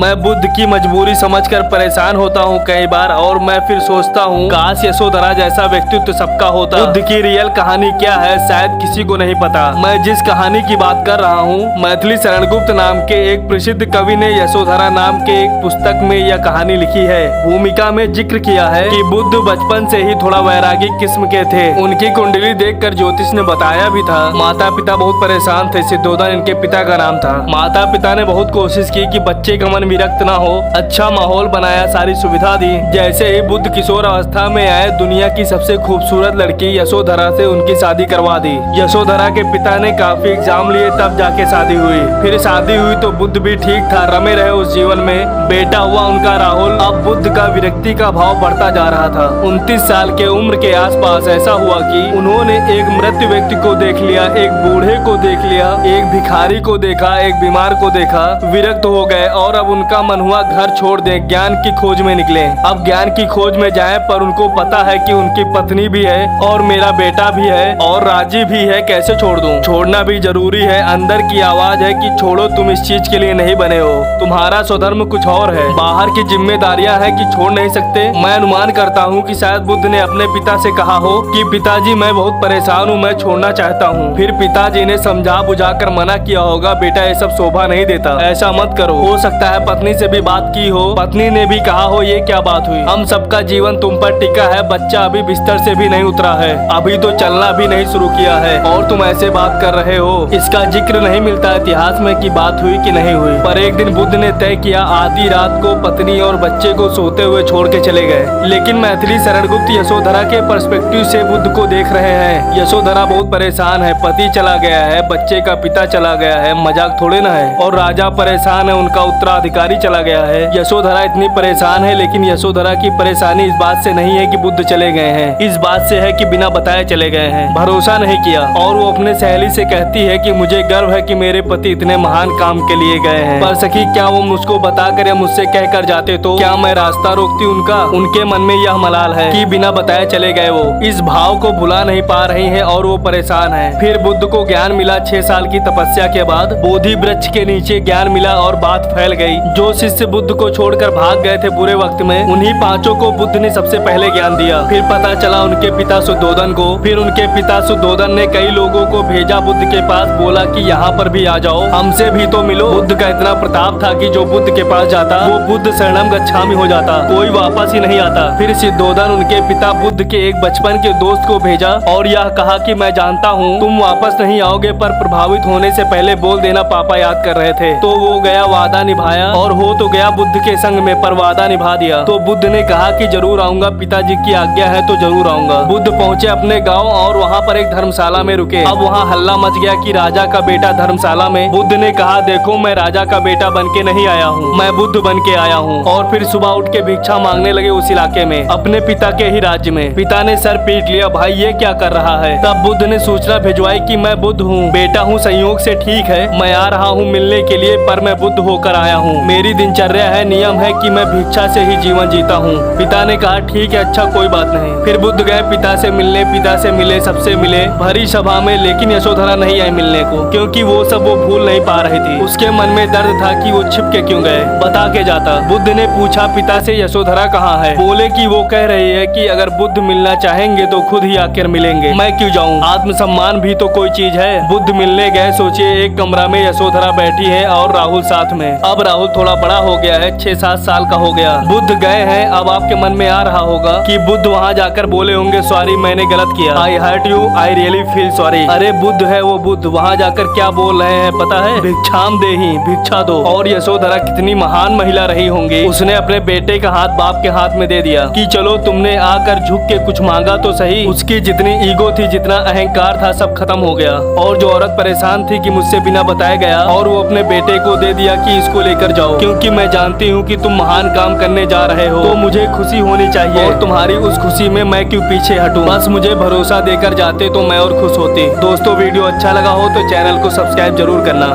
मैं बुद्ध की मजबूरी समझकर परेशान होता हूँ कई बार, और मैं फिर सोचता हूँ काश यशोधरा जैसा व्यक्तित्व सबका होता। बुद्ध की रियल कहानी क्या है शायद किसी को नहीं पता। मैं जिस कहानी की बात कर रहा हूँ, मैथिली शरणगुप्त नाम के एक प्रसिद्ध कवि ने यशोधरा नाम के एक पुस्तक में यह कहानी लिखी है। भूमिका में जिक्र किया है कि बुद्ध बचपन से ही थोड़ा वैरागी किस्म के थे। उनकी कुंडली देखकर ज्योतिष ने बताया भी था। माता पिता बहुत परेशान थे। सिद्धोधन इनके पिता का नाम था। माता पिता ने बहुत कोशिश की कि बच्चे का मन विरक्त ना हो, अच्छा माहौल बनाया, सारी सुविधा दी। जैसे ही बुद्ध किशोर अवस्था में आए, दुनिया की सबसे खूबसूरत लड़की यशोधरा से उनकी शादी करवा दी। यशोधरा के पिता ने काफी एग्जाम लिए तब जाके शादी हुई। फिर शादी हुई तो बुद्ध भी ठीक था, रमे रहे उस जीवन में। बेटा हुआ उनका राहुल। अब बुद्ध का विरक्ति का भाव बढ़ता जा रहा था। 29 साल के उम्र के आसपास ऐसा हुआ कि उन्होंने एक मृत व्यक्ति को देख लिया, एक बूढ़े को देख लिया, एक भिखारी को देखा, एक बीमार को देखा। विरक्त हो गए और अब उनका मन हुआ घर छोड़ दे, ज्ञान की खोज में निकले। अब ज्ञान की खोज में जाए, पर उनको पता है कि उनकी पत्नी भी है और मेरा बेटा भी है और राजी भी है। कैसे छोड़ दूं? छोड़ना भी जरूरी है। अंदर की आवाज है कि छोड़ो, तुम इस चीज के लिए नहीं बने हो, तुम्हारा स्वधर्म कुछ और है। बाहर की जिम्मेदारियां है कि छोड़ नहीं सकते। मैं अनुमान करता हूँ कि शायद बुद्ध ने अपने पिता से कहा हो कि पिताजी मैं बहुत परेशान हूँ, मैं छोड़ना चाहता हूँ। फिर पिताजी ने समझा बुझाकर मना किया होगा, बेटा ये सब शोभा नहीं देता, ऐसा मत करो। हो सकता है पत्नी से भी बात की हो, पत्नी ने भी कहा हो ये क्या बात हुई, हम सबका जीवन तुम पर टिका है, बच्चा अभी बिस्तर से भी नहीं उतरा है, अभी तो चलना भी नहीं शुरू किया है और तुम ऐसे बात कर रहे हो। इसका जिक्र नहीं मिलता इतिहास में कि बात हुई कि नहीं हुई। पर एक दिन बुद्ध ने तय किया, आधी रात को पत्नी और बच्चे को सोते हुए छोड़ के चले गए। लेकिन मैथिली शरणगुप्त यशोधरा के पर्सपेक्टिव से बुद्ध को देख रहे हैं। यशोधरा बहुत परेशान है, पति चला गया है, बच्चे का पिता चला गया है, मजाक थोड़े ना है, और राजा परेशान है, उनका उत्तराधिकारी चला गया है। यशोधरा इतनी परेशान है, लेकिन यशोधरा की परेशानी इस बात से नहीं है कि बुद्ध चले गए हैं, इस बात से है कि बिना बताए चले गए हैं, भरोसा नहीं किया। और वो अपने सहेली से कहती है कि मुझे गर्व है कि मेरे पति इतने महान काम के लिए गए हैं। पर सखी क्या वो मुझको बताकर या मुझसे कहकर जाते तो क्या मैं रास्ता रोकती उनका? उनके मन में यह मलाल है कि बिना बताए चले गए। वो इस भाव को भुला नहीं पा रही है और वो परेशान है। फिर बुद्ध को ज्ञान मिला। 6 साल की तपस्या के बाद बोधि वृक्ष के नीचे ज्ञान मिला और बात फैल गई। जो शिष्य बुद्ध को छोड़कर भाग गए थे बुरे वक्त में, उन्हीं 5 को बुद्ध ने सबसे पहले ज्ञान दिया। फिर पता चला उनके पिता सुद्धोधन को। फिर उनके पिता सुद्धोधन ने कई लोगों को भेजा बुद्ध के पास, बोला कि यहाँ पर भी आ जाओ, हमसे भी तो मिलो। बुद्ध का इतना प्रताप था कि जो बुद्ध के पास जाता वो बुद्ध शरणम गच्छामि हो जाता, कोई वापस ही नहीं आता। फिर सिद्धोधन उनके पिता बुद्ध के एक बचपन के दोस्त को भेजा और यह कहा कि मैं जानता हूँ तुम वापस नहीं आओगे, पर प्रभावित होने से पहले बोल देना पापा याद कर रहे थे। तो वो गया, वादा निभाया और हो तो गया बुद्ध के संग में, पर वादा निभा दिया। तो बुद्ध ने कहा कि जरूर आऊंगा, पिताजी की आज्ञा है तो जरूर आऊंगा। बुद्ध पहुँचे अपने गाँव और वहाँ पर एक धर्मशाला में रुके। अब वहाँ हल्ला मच गया कि राजा का बेटा धर्मशाला में। बुद्ध ने कहा देखो मैं राजा का बेटा बन के नहीं आया हूँ, मैं बुद्ध बन के आया हूँ। और फिर सुबह उठ के भिक्षा मांगने लगे उस इलाके में, अपने पिता के ही राज्य में। पिता ने सर पीट लिया, भाई ये क्या कर रहा है? तब बुद्ध ने सूचना भिजवाई कि मैं बुद्ध हूँ, बेटा हूँ, संयोग से ठीक है, मैं आ रहा हूँ मिलने के लिए, पर मैं बुद्ध होकर आया हूँ। मेरी दिनचर्या है, नियम है कि मैं भिक्षा से ही जीवन जीता हूँ। पिता ने कहा ठीक है, अच्छा कोई बात नहीं। फिर बुद्ध गए पिता से मिलने, पिता से मिले, सबसे मिले भरी सभा में, लेकिन यशोधरा नहीं आई मिलने को, क्योंकि वो सब वो भूल नहीं पा रही थी। उसके मन में दर्द था कि वो छिप के क्यों गए, बता के जाता। बुद्ध ने पूछा पिता से यशोधरा कहाँ है? बोले कि वो कह रही है कि अगर बुद्ध मिलना चाहेंगे तो खुद ही आकर मिलेंगे, मैं क्यों जाऊँ? आत्मसम्मान भी तो कोई चीज है। बुद्ध मिलने गए। सोचिए एक कमरा में यशोधरा बैठी है और राहुल साथ में। अब राहुल थोड़ा बड़ा हो गया है, 6-7 साल का हो गया। बुद्ध गए हैं। अब आपके मन में आ रहा होगा कि बुद्ध वहाँ जाकर बोले होंगे सॉरी मैंने गलत किया, I hurt you, I really feel sorry. अरे बुद्ध है वो बुद्ध, वहाँ जाकर क्या बोल रहे हैं पता है? भिक्षाम देहि, भिक्षा दो। और यशोधरा कितनी महान महिला रही होंगी, उसने अपने बेटे का हाथ बाप के हाथ में दे दिया कि चलो तुमने आकर झुक के कुछ मांगा तो सही। उसकी जितनी ईगो थी, जितना अहंकार था, सब खत्म हो गया। और जो औरत परेशान थी कि मुझसे बिना बताए गया, और वो अपने बेटे को दे दिया कि इसको लेकर जाओ, क्योंकि मैं जानती हूँ कि तुम महान काम करने जा रहे हो, तो मुझे खुशी होनी चाहिए और तुम्हारी उस खुशी में मैं क्यों पीछे हटूं? बस मुझे भरोसा देकर जाते तो मैं और खुश होती। दोस्तों वीडियो अच्छा लगा हो तो चैनल को सब्सक्राइब जरूर करना।